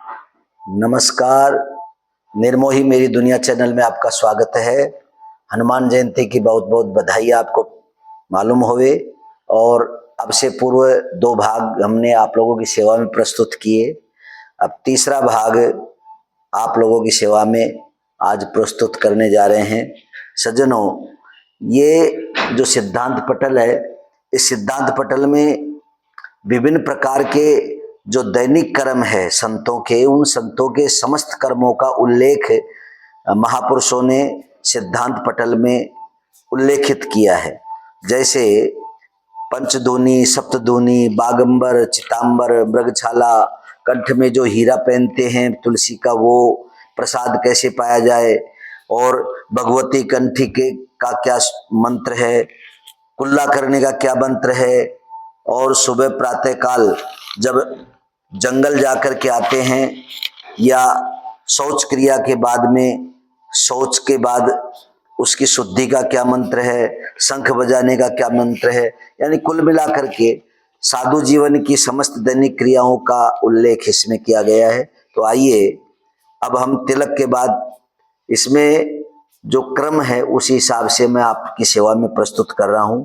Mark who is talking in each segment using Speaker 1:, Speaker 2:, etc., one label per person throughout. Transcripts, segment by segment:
Speaker 1: नमस्कार। निर्मोही मेरी दुनिया चैनल में आपका स्वागत है। हनुमान जयंती की बहुत बहुत बधाई आपको मालूम होवे। और अब से पूर्व 2 भाग हमने आप लोगों की सेवा में प्रस्तुत किए। अब तीसरा भाग आप लोगों की सेवा में आज प्रस्तुत करने जा रहे हैं। सज्जनों, ये जो सिद्धांत पटल है, इस सिद्धांत पटल में विभिन्न प्रकार के जो दैनिक कर्म है संतों के, उन संतों के समस्त कर्मों का उल्लेख महापुरुषों ने सिद्धांत पटल में उल्लेखित किया है। जैसे पंचधूनी, सप्तधूनी, बागंबर, चितांबर, मृगछाला, कंठ में जो हीरा पहनते हैं तुलसी का, वो प्रसाद कैसे पाया जाए, और भगवती कंठी के का क्या मंत्र है, कुल्ला करने का क्या मंत्र है, और सुबह प्रातः काल जब जंगल जाकर के आते हैं या शौच क्रिया के बाद में, शौच के बाद उसकी शुद्धि का क्या मंत्र है, शंख बजाने का क्या मंत्र है, यानी कुल मिलाकर के साधु जीवन की समस्त दैनिक क्रियाओं का उल्लेख इसमें किया गया है। तो आइए अब हम तिलक के बाद इसमें जो क्रम है उसी हिसाब से मैं आपकी सेवा में प्रस्तुत कर रहा हूं।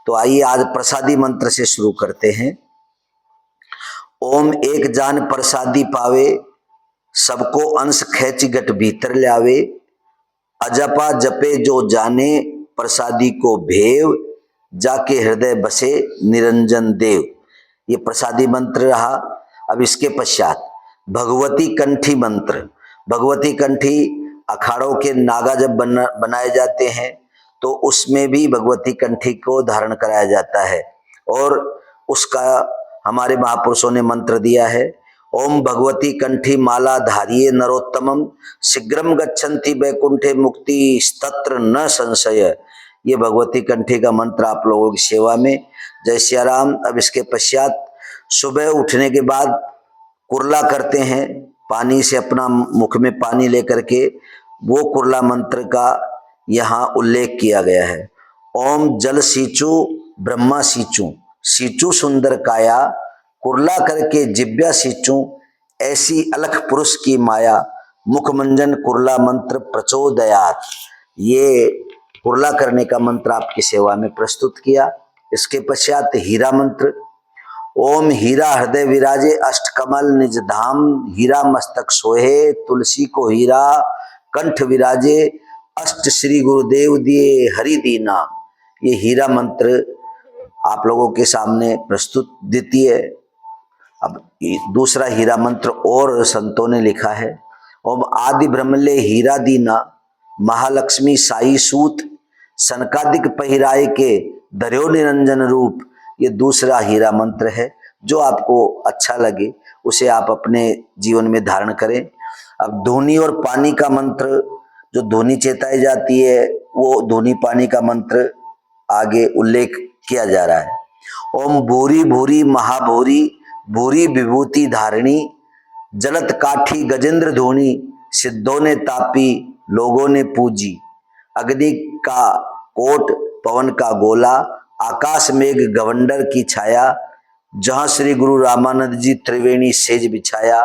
Speaker 1: तो आइए आज प्रसादी मंत्र से शुरू करते हैं। ओम एक जान प्रसादी पावे, सबको अंश खेच गट भीतर लावे, अजपा जपे जो जाने, प्रसादी को भेव, जाके हृदय बसे निरंजन देव। ये प्रसादी मंत्र रहा। अब इसके पश्चात भगवती कंठी मंत्र। भगवती कंठी अखाड़ों के नागा जब बनाए जाते हैं तो उसमें भी भगवती कंठी को धारण कराया जाता है, और उसका हमारे महापुरुषों ने मंत्र दिया है। ओम भगवती कंठी माला धारिये नरोत्तमम, शीघ्रम गच्छन्ति वैकुंठे मुक्ति स्तत्र न संशय। ये भगवती कंठी का मंत्र आप लोगों की सेवा में। जय सिया राम। अब इसके पश्चात सुबह उठने के बाद कुर्ला करते हैं, पानी से अपना मुख में पानी लेकर के, वो कुर्ला मंत्र का यहाँ उल्लेख किया गया है। ओम जल सींचू ब्रह्मा सींचू, सींचू सुंदर काया, कुर्ला करके जिब्या सींचू, ऐसी अलख पुरुष की माया, मुखमंजन कुर्ला मंत्र प्रचोदयात। ये कुर्ला करने का मंत्र आपकी सेवा में प्रस्तुत किया। इसके पश्चात हीरा मंत्र। ओम हीरा हृदय विराजे अष्ट कमल निज धाम, हीरा मस्तक सोहे तुलसी को हीरा, कंठ विराजे अष्ट श्री गुरुदेव दिए हरि दीना। ये हीरा मंत्र आप लोगों के सामने प्रस्तुत देती है। अब दूसरा हीरा मंत्र और संतों ने लिखा है। ओम आदि ब्रह्मले हीरा दीना, महालक्ष्मी साई सूत, सनकादिक पहिराए के धर्यो निरंजन रूप। ये दूसरा हीरा मंत्र है। जो आपको अच्छा लगे उसे आप अपने जीवन में धारण करें। अब धूनी और पानी का मंत्र, जो धूनी चेताई जाती है, वो धूनी पानी का मंत्र आगे उल्लेख किया जा रहा है। ओम भूरी भूरी महाभूरी, भूरी विभूति धारिणी, जलत काठी गजेंद्र धोनी, सिद्धों ने तापी लोगों ने पूजी, अग्नि का कोट पवन का गोला, आकाश मेघ गवंडर की छाया, जहां श्री गुरु रामानंद जी त्रिवेणी सेज बिछाया।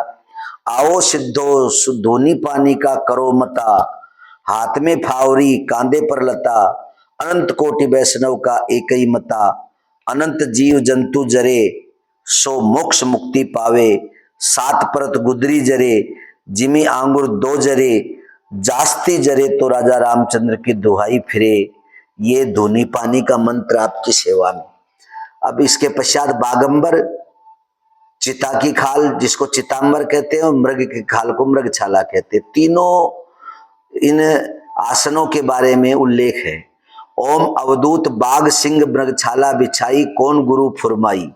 Speaker 1: आओ सिद्धो धोनी पानी का करो मता, हाथ में फावरी कांधे पर लता, अनंत कोटि वैष्णव का एक ही मता, अनंत जीव जंतु जरे सो मोक्ष मुक्ति पावे, सात परत गुदरी जरे जिमी आंगुर दो जरे, जास्ती जरे तो राजा रामचंद्र की दुहाई फिरे। ये धोनी पानी का मंत्र आपकी सेवा में। अब इसके पश्चात बागंबर, चिता की खाल जिसको चितांबर कहते हैं, और मृग की खाल को मृगछाला कहते हैं। तीनों इन आसनों के बारे में उल्लेख है। ओम अवधूत बाघ सिंह मृगछाला बिछाई, कौन गुरु फुरमाई,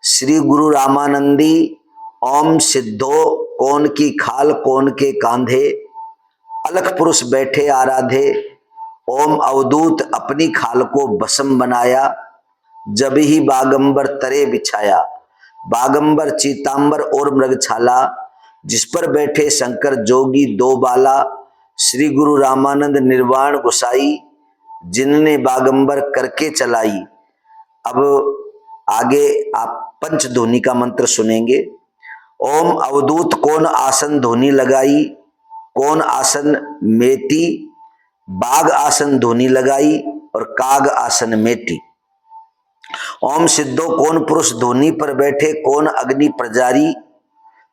Speaker 1: श्री गुरु रामानंदी। ओम सिद्धो कौन की खाल कौन के कांधे, अलख पुरुष बैठे आराधे। ओम अवधूत अपनी खाल को भस्म बनाया, जब ही बागंबर तरे बिछाया। बागंबर चीतांबर और मृगछाला, जिस पर बैठे शंकर जोगी दो बाला, श्री गुरु रामानंद निर्वाण गुसाई, जिनने बागंबर करके चलाई। अब आगे आप पंचध्वनि का मंत्र सुनेंगे। ओम अवधूत कौन आसन धुनी लगाई, कौन आसन मेटी, बाघ आसन धुनी लगाई और काग आसन मेटी। ओम सिद्धो कौन पुरुष धुनी पर बैठे, कौन अग्नि प्रजारी,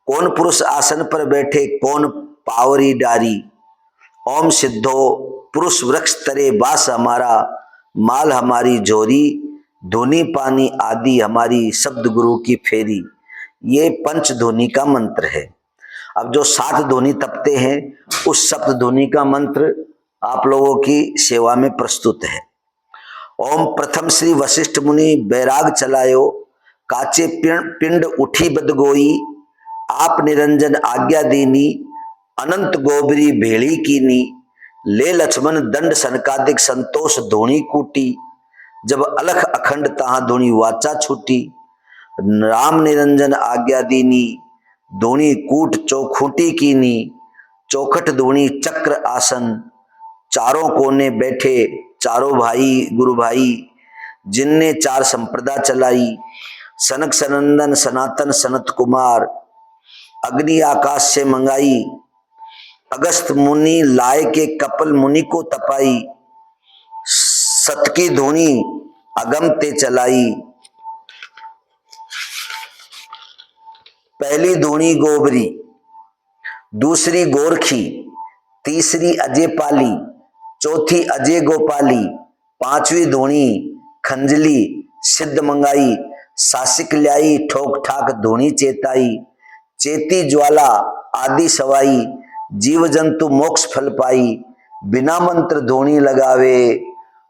Speaker 1: कौन पुरुष आसन पर बैठे, कौन पावरी डारी। ओम सिद्धो पुरुष वृक्ष तरे बास हमारा, माल हमारी झोरी, धुनी पानी आदि हमारी शब्द गुरु की फेरी। ये पंच ध्वनि का मंत्र है। अब जो 7 ध्वनि तपते हैं उस सप्त ध्वनि का मंत्र आप लोगों की सेवा में प्रस्तुत है। ओम प्रथम श्री वशिष्ठ मुनि बैराग चलायो, काचे पिंड उठी बदगोई, आप निरंजन आज्ञा दीनी, अनंत गोबरी भेड़ी कीनी, ले लक्ष्मण दंड सनकादिक संतोष धोनी कूटी, जब अलख अखंड तहां धोनी वाचा छूटी, राम निरंजन आज्ञा दीनी, धोनी कूट चौखूटी कीनी, चौखट धोनी चक्र आसन, चारों कोने बैठे चारों भाई गुरु भाई, जिनने 4 संप्रदा चलाई, सनक सनंदन सनातन सनत कुमार, अग्नि आकाश से मंगाई, अगस्त मुनि लाए के कपिल मुनि को तपाई, सतकी धुनी अगम ते चलाई। पहली धुनी गोबरी, दूसरी गोरखी, तीसरी अजय पाली, चौथी अजय गोपाली, 5वीं धुनी खंजली सिद्ध मंगाई, सासिक ल्याई ठोक ठाक धुनी चेताई, चेती ज्वाला आदि सवाई, जीव जंतु मोक्ष फल पाई, बिना मंत्र धुनी लगावे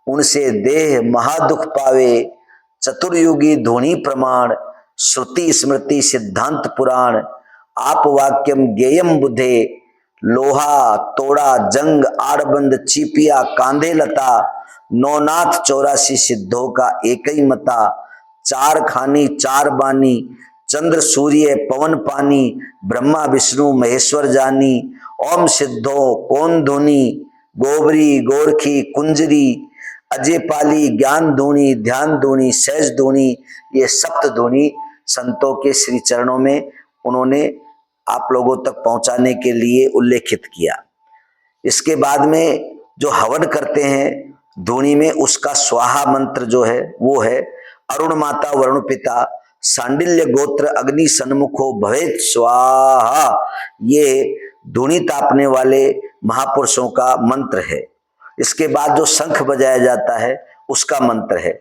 Speaker 1: उनसे देह महादुख पावे, चतुर्युगी धुनी प्रमाण, श्रुति स्मृति सिद्धांत पुराण, आप वाक्यम गेयम बुधे, लोहा तोड़ा जंग आड़बंद चीपिया कांधे लता, नौनाथ 84 सिद्धों का एक ही मता, 4 खानी 4 बानी, चंद्र सूर्य पवन पानी, ब्रह्मा विष्णु महेश्वर जानी। ओम सिद्धो कौन धुनी, गोबरी गोरखी कुंजरी, अजय पाली ज्ञान धुनी ध्यान धुनी सहज धुनी। ये सप्त धुनी संतों के श्री चरणों में उन्होंने आप लोगों तक पहुंचाने के लिए उल्लेखित किया। इसके बाद में जो हवन करते हैं धुनी में, उसका स्वाहा मंत्र जो है वो है अरुण माता वरुण पिता, सांडिल्य गोत्र अग्नि सन्मुखो भवेत स्वाहा। ये धुनी तापने वाले महापुरुषों का मंत्र है। इसके बाद जो शंख बजाया जाता है उसका मंत्र है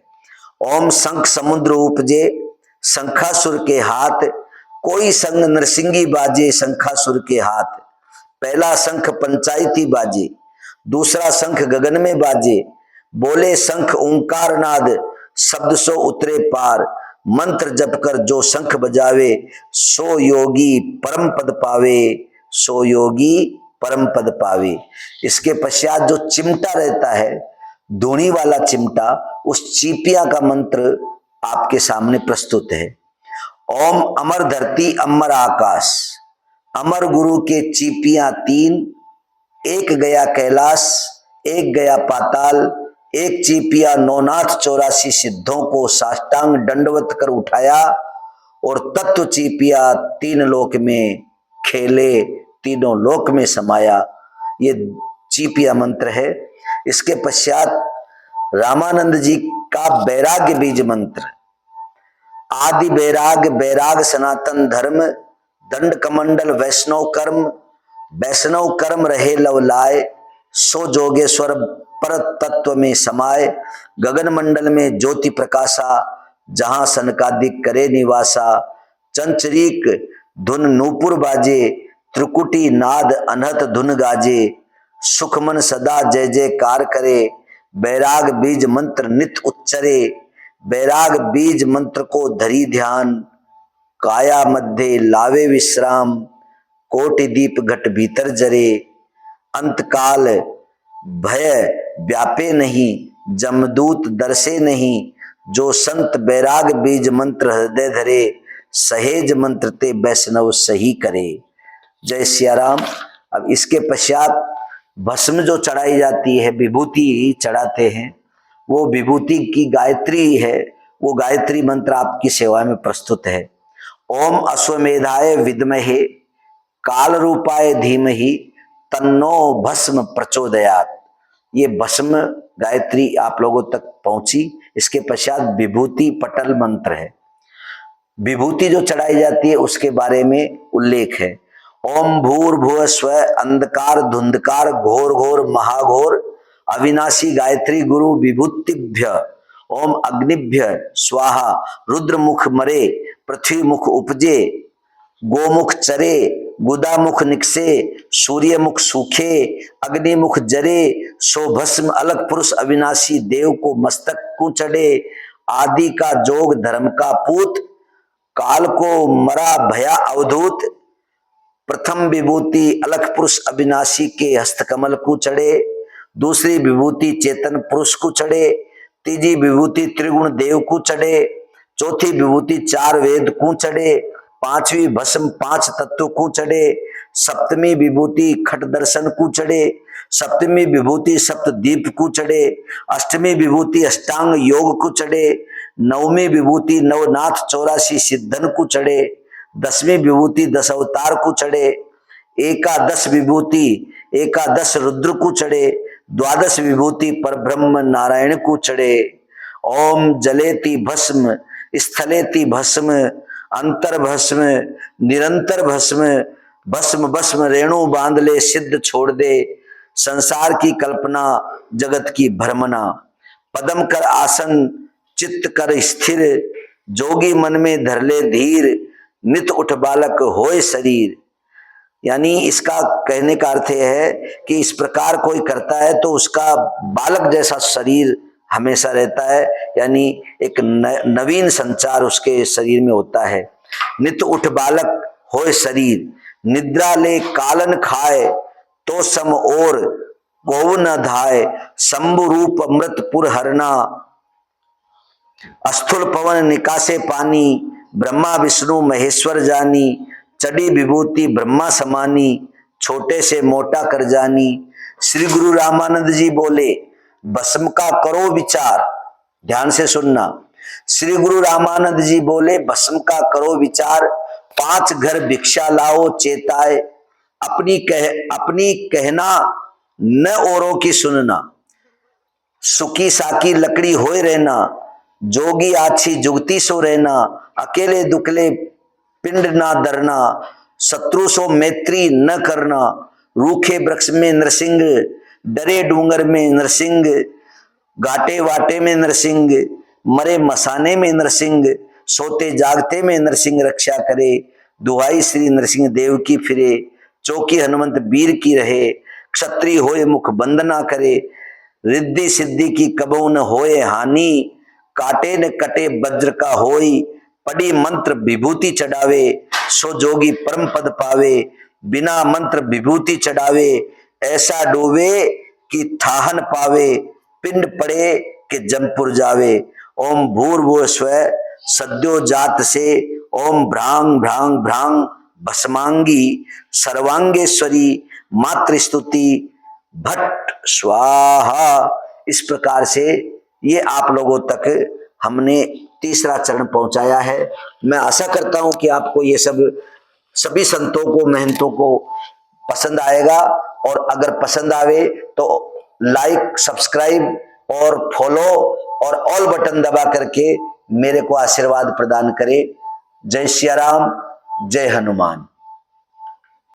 Speaker 1: ओम शंख समुद्र उपजे, शंखासुर के हाथ, कोई संग नरसिंगी बाजे शंखासुर के हाथ। पहला शंख पंचायती बाजे, दूसरा शंख गगन में बाजे, बोले शंख ओंकार नाद, शब्द सो उतरे पार, मंत्र जप कर जो शंख बजावे, सो योगी परम पद पावे, सो योगी परम पद पावे। इसके पश्चात जो चिमटा रहता है, धुनी वाला चिमटा, उस चीपिया का मंत्र आपके सामने प्रस्तुत है। ओम अमर धरती अमर आकाश, अमर गुरु के चीपियां 3, एक गया कैलाश, एक गया पाताल, एक चीपिया नौनाथ 84 सिद्धों को साष्टांग दंडवत कर उठाया, और तत्व चीपिया 3 लोक में खेले, तीनों लोक में समाया। ये चीपिया मंत्र है। इसके पश्चात रामानंद जी का बैराग्य बीज मंत्र, आदि बैराग बैराग सनातन धर्म, दंड कमंडल वैष्णव कर्म, वैष्णव कर्म रहे लव लाए, सो जोगेश्वर पर तत्व में समाये, गगन मंडल में ज्योति प्रकाशा, जहां सनकादिक करे निवासा, चंचरीक धुन नूपुर बाजे, त्रिकुटी नाद अनहत धुन गाजे, सुखमन सदा जय जयकार करे, बैराग बीज मंत्र नित उच्चरे, बैराग बीज मंत्र को धरी ध्यान, काया मध्य लावे विश्राम, कोटि दीप घट भीतर जरे, अंतकाल भय व्यापे नहीं, जमदूत दर्शे नहीं, जो संत बैराग बीज मंत्र हृदय धरे, सहेज मंत्र ते वैष्णव सही करे। जय सिया राम। अब इसके पश्चात भस्म जो चढ़ाई जाती है, विभूति चढ़ाते हैं, वो विभूति की गायत्री है, वो गायत्री मंत्र आपकी सेवा में प्रस्तुत है। ओम अश्वमेधाय विद्महे काल रूपाय धीमहि तन्नो भस्म प्रचोदयात। ये भस्म गायत्री आप लोगों तक पहुंची। इसके पश्चात विभूति पटल मंत्र है। विभूति जो चढ़ाई जाती है उसके बारे में उल्लेख है। ओम भूर्भुव स्व अंधकार धुंधकार घोर घोर महाघोर अविनाशी गायत्री गुरु विभूतिभ्य ओम अग्निभ्य स्वाहा। रुद्र मुख मरे पृथ्वी मुख उपजे गोमुख चरे गुदा मुख निकसे सूर्य मुख सूखे अग्नि मुख जरे सो भस्म अलग पुरुष अविनाशी देव को मस्तक को चढ़े आदि का जोग धर्म का पूत काल को मरा भया अवधूत। प्रथम विभूति अलख पुरुष अविनाशी के हस्तकमल को चढ़े। दूसरी विभूति चेतन पुरुष को चढ़े। तीजी विभूति त्रिगुण देव को चढ़े। चौथी विभूति चार वेद को चढ़े। पांचवी भस्म पांच तत्व को चढ़े। सप्तमी विभूति खट दर्शन को चढ़े। सप्तमी विभूति सप्तदीप को चढ़े। अष्टमी विभूति अष्टांग योग को चढ़े। नवमी विभूति नवनाथ 84 सिद्धन को चढ़े। 10वीं विभूति 10 अवतार को चढ़े। एकादश विभूति एकादश रुद्र को चढ़े। 12 विभूति परब्रह्म नारायण को चढ़े। ओम जलेति भस्म स्थलेति भस्म अंतर भस्म निरंतर भस्म भस्म भस्म रेणु बांध ले सिद्ध छोड़ दे संसार की कल्पना जगत की भ्रमना। पदम कर आसन चित्त कर स्थिर जोगी मन में धर ले धीर नित उठ बालक होए शरीर। यानी इसका कहने का अर्थ है कि इस प्रकार कोई करता है तो उसका बालक जैसा शरीर हमेशा रहता है, यानी एक नवीन संचार उसके शरीर में होता है। नित उठ बालक होए शरीर निद्रा ले कालन खाए तो सम और गौ न धाय शंभु रूप अमृतपुर हरना स्थूल पवन निकासे पानी ब्रह्मा विष्णु महेश्वर जानी चढ़ी विभूति ब्रह्मा समानी छोटे से मोटा कर जानी। श्री गुरु रामानंद जी बोले भस्म का करो विचार, ध्यान से सुनना। श्री गुरु रामानंद जी बोले भस्म का करो विचार 5 घर भिक्षा लाओ चेताए अपनी कहना न औरों की सुनना। सुकी साकी लकड़ी होए रहना जोगी आछी जुगती सो रहना अकेले दुकले पिंड ना धरना शत्रु सो मैत्री न करना। रूखे वृक्ष में नरसिंह डरे डूंगर में नरसिंह घाटे वाटे में नरसिंह मरे मसाने में नरसिंह सोते जागते में नरसिंह रक्षा करे। दुहाई श्री नरसिंह देव की फिरे चौकी हनुमंत वीर की रहे। क्षत्रिय होए मुख बंद ना करे रिद्धि सिद्धि की कबहू न होए हानि। काटे न कटे वज्र का होई पड़ी मंत्र विभूति चढ़ावे सो जोगी परम पद पावे। बिना मंत्र विभूति चढ़ावे ऐसा डूबे कि थाहन पावे पिंड पड़े कि जमपुर जावे। ओम भूर्भुव स्व सद्यो जात से ओम भ्रांग भ्रांग भ्रांग भस्मांगी सर्वांगेश्वरी मातृस्तुति भट्ट स्वाहा। इस प्रकार से ये आप लोगों तक हमने तीसरा चरण पहुंचाया है। मैं आशा करता हूं कि आपको ये सब सभी संतों को महंतों को पसंद आएगा, और अगर पसंद आवे तो लाइक सब्सक्राइब और फॉलो और ऑल बटन दबा करके मेरे को आशीर्वाद प्रदान करें। जय सिया राम, जय हनुमान।